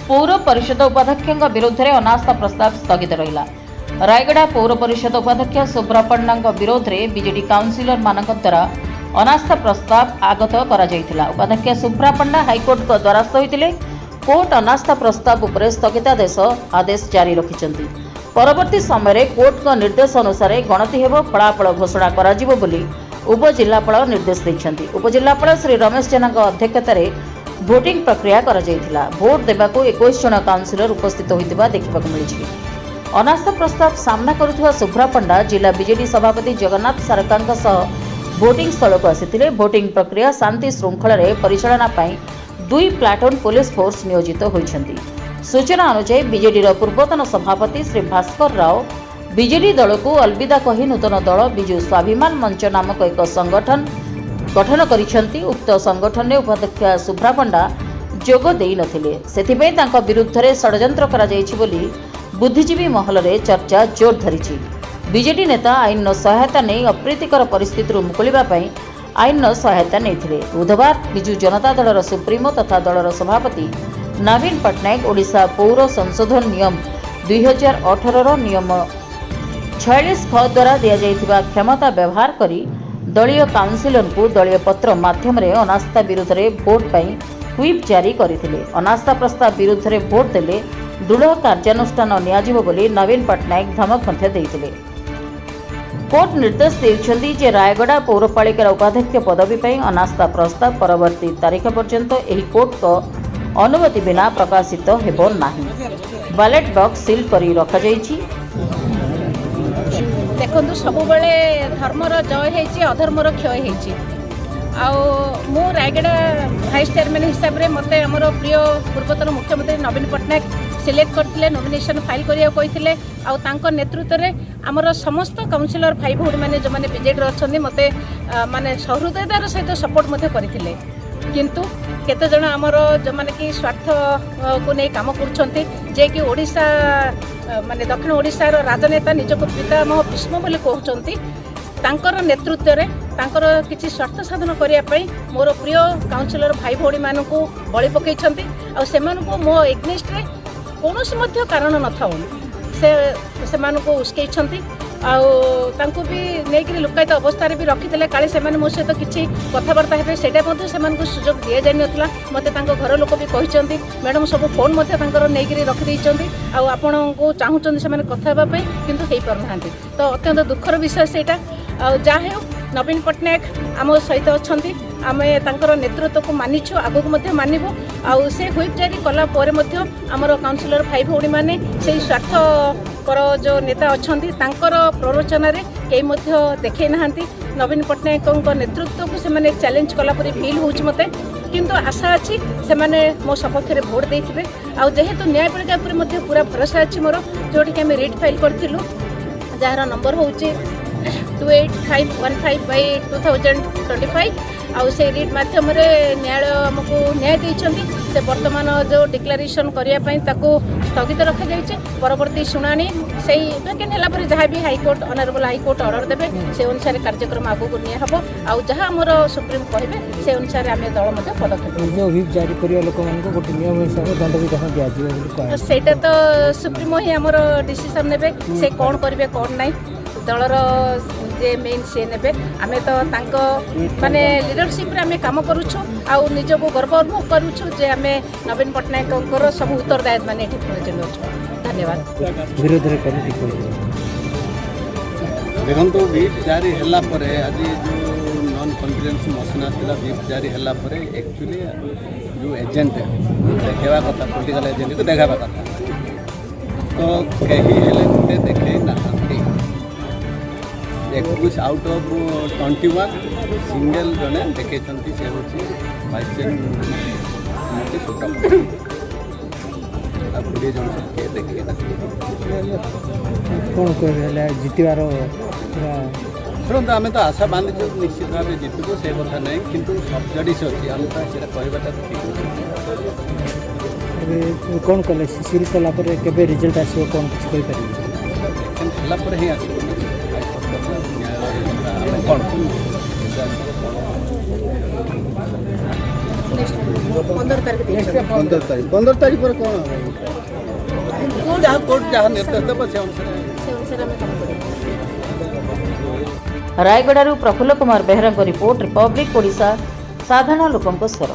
पौर परिषद उपाध्यक्ष विरोध में अनास्था प्रस्ताव स्थगित रहा। रायगड़ा पौर परिषद उपाध्यक्ष शुभ्रा पंडा विरोध में बीजेडी काउंसिलर मान द्वारा अनास्था प्रस्ताव आगत करा। उपाध्यक्ष शुभ्रा पंडा हाइकोर्ट को द्वारस्थ होते कोर्ट अनास्था प्रस्ताव उपर स्थगितादेश आदेश जारी रखिंट। परवर्ती समय कोर्ट का निर्देश अनुसार गणति हेब फलाफल घोषणा करा जिवो बोली उपजिल्लापाल निर्देश देइछन्ति। उपजिल्लापाल श्री रमेश जेना अध्यक्षतार भोटिंग प्रक्रिया करा जायथिला। भोट देबाकू 21 जन काउंसिलर उपस्थित होइतिबा देखिबाकू मिलिछि। अनास्था प्रस्ताव सामना करुथुवा शुभ्रा पंडा जिला बीजेडी सभापति जगन्नाथ सारकांक सह भोटिंग स्थल को आसिथिले। भोटिंग प्रक्रिया शांति श्रृंखला परिचालना पई 2 प्लाटून पुलिस फोर्स नियोजित होइछन्ति। सूचना अनुसार बीजेडी पूर्वतन सभापति श्री भास्कर राव बीजेडी दल को अलविदा कही नूतन दल विजु स्वाभिमान मंच नामक एक संगठन गठन करिसेंति। उक्त संगठन में उपाध्यक्ष शुभ्रा पंडा जोग देई नथिले, सेथिबे तांका विरुद्ध रे षडयंत्र करा जायछि बोली बुद्धिजीवी महल रे चर्चा जोर धरिछि। बीजेडी नेता आईन सहायता नहीं अप्रीतिकर परिस्थिति मुकुलिबा पई आईन सहायता नहीं। बुधवार विजु जनता दलर सुप्रीमो तथा दलर सभापति नवीन पट्टनायक ओडिशा पौर संशोधन नियम 2018 नियम 46 ख द्वारा दि जाइथिबा क्षमता व्यवहार करी दलीय काउंसिलर को दलीय पत्र माध्यम रे अनास्था विरुद्ध रे भोट पई व्हिप जारी करथिले। अनास्था प्रस्ताव विरुद्ध रे भोट देले दृढ़ कार्यानुष्ठान नियाजिबो बोली नवीन पट्टनायक धमक मध्य देइथिले। कोर्ट निर्देश देइछन्ति जे रायगड़ा पौरपालिकार उपाध्यक्ष पदवी पई अनास्था प्रस्ताव परवर्ती तारीख पर्यंत एही कोर्ट को अनुमति बिना प्रकाशित हेबो नाही। बैलेट बॉक्स सील करी रखा जाइछि। देखो सब बेले धर्मर जय होती अधर्मर क्षय होती। मु रायगड़ा भाइस चेयरमैन हिसाब से मत आम प्रिय पूर्वतन मुख्यमंत्री नवीन पट्टनायक सिलेक्ट करते नॉमिनेशन फाइल करते नेतृत्व में आमर समस्त काउंसिलर भाई भौणी मैंने जो मैंने बीजेडी अच्छा मत माने सहृदयतार सहित सपोर्ट करते किंतु केते जन आमर जो माने कि स्वार्थ को नहीं काम करछन्ती जे कि ओडिशा माने दक्षिण ओडिशार राजनेता निजको पितामह भीष्म बोली कहउछन्ती तांकर नेतृत्व रे तांकर किछि स्वार्थ साधन करिया पई मोर प्रिय काउंसिलर भाई भौणी मानकू बळी पकेइछन्ती आ सेमानकू मो एग्नेस्ट रे कोनोसी मध्य कारण नथाउ से मानकू उस्केइछन्ती आउ भी नहीं लुकायित अवस्था भी रखी काले से मो सहित किसी कथबार्ता है से सुजोग दि जान ना मत घर लोक भी कहते मैडम सब फोन नहीं रखी आपण को चाहूँ से कथापी कितु हो पारना तो अत्यंत दुखर विषय से जहाँ हो नवीन पट्टनायक आम सहित अच्छा आम नेतृत्व को मानिछु आगक मानबू आउ से व्हिप जारी कलापर आमर काउंसिलर भाई भौणी मैंने से स्वार्थ पर जो नेता अच्छा प्ररोचन कई देखे ना नवीन पट्टनायक नेतृत्व को से चैलेंज कलापर फिल हो मत किंतु आशा अच्छी से मो सपक्ष में भोट देते जेहेतु न्यायपालिका पूरा भरोसा अच्छी मोर जोटि आम रिट फाइल करूँ जार नंबर हूँ 28515/2025 आउ से रिट माध्यम न्यायालय आमको न्याय देइछन्ति से वर्तमान जो डिक्लेरेशन करने स्थगित रखा जाइए परवर्ती शुणाणी से वैकेंट है जहाँ भी हाईकोर्ट ऑनरेबल हाईकोर्ट ऑर्डर देवे से अनुसार कार्यक्रम आगक निहब आउ जहाँ आमर सुप्रीम कहे से अनुसार आम दल पदक्षेप जारी कर लोक गोटे नियम हिसाब दंड विधान दिया सेटा तो सुप्रीमो ही आमर डिसीजन नेबे से कौन करेंगे कौन ना दलर जे मेन से ने आम तो माने लीडरशिप रे आम काम करुछु आउ निजको गर्व अनुभव करुछु जे आम नवीन पट्टनायक सब उत्तरदायित्व माने धन्यवाद। विरोध देखो व्हिप जारी है आज जो नॉन कॉन्फिडेंस मोशन आसाला व्हिप जारी है एक्चुअली जो एजेंट देखा कथा पॉलिटिकल एजेंट को देखा कथा तो कहीं देखे ना 21 आउट ऑफ 21 सिंगल जने देखे से हूँ भाइस चेयरमैन कोड़े जन से देखे कौन कह जितबार शुणु आम तो आशा बांधु निश्चित भाव जितबू से कथा नहीं किंतु सब्जडिश अच्छी आम कहटा ठीक कौन कले सील कलापर के रिजल्ट आसो कौन कुछ ही आस पंद्रह तारीख दिन 15 तारीख पर कौन जहाँ कोर्ट जहाँ निर्देश देव से अनुसार से अनुसार आम काम करूँ। रायगड़ारू प्रफुल्ल कुमार बेहरा रिपोर्ट रिपब्लिक ओडिशा साधारण लोकंक स्वर।